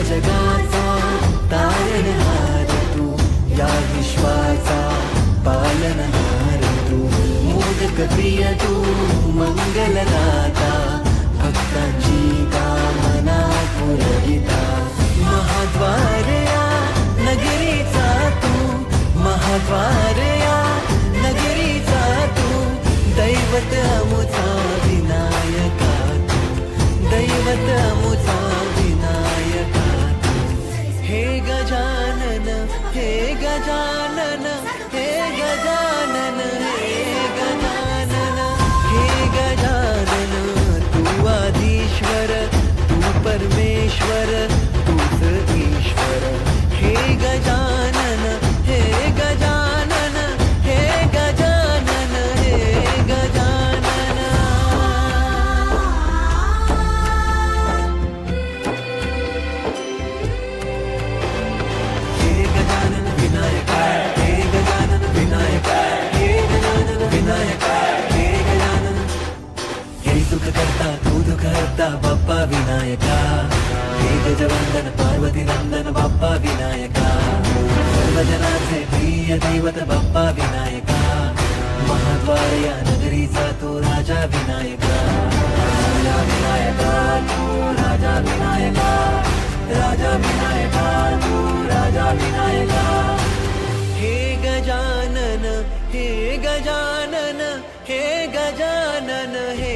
जगाचा तारणहार तू, या विश्वाचा पालनहार तू, मोदक प्रिय तू, मंगलदाता, भक्तांची कामना पुरविता, महाद्वार या नगरीचा तू, महाद्वार या नगरीचा तू, दैवत अमुचा विनायका तू, दैवत अमुचा विनायका तू. हे गजानन, हे गजानन, हे गजानन, हे गजानन, हे गजानन, तू आधीश्वर, तू परमेश्वर, तूच ईश्वर. हे गजानन, हे गजानन, हे गजानन, हे गजानन. हे गजानन विनायक, हे गजानन विनायक, हे गजानन विनायक, हे गजानन. हे सुख करता तू दुःख हरता बाप्पा विनायका, हे गजवंदन पार्वती नंदन बाप्पा विनायका, सर्वजनांचे प्रिय दैवत बाप्पा विनायका, महाद्वार या नगरीचा तो राजा विनायका, राजा विनायका तू, राजा विनायका, राजा विनायका तू, राजा विनायका. हे गजानन, हे गजानन, हे गजानन, हे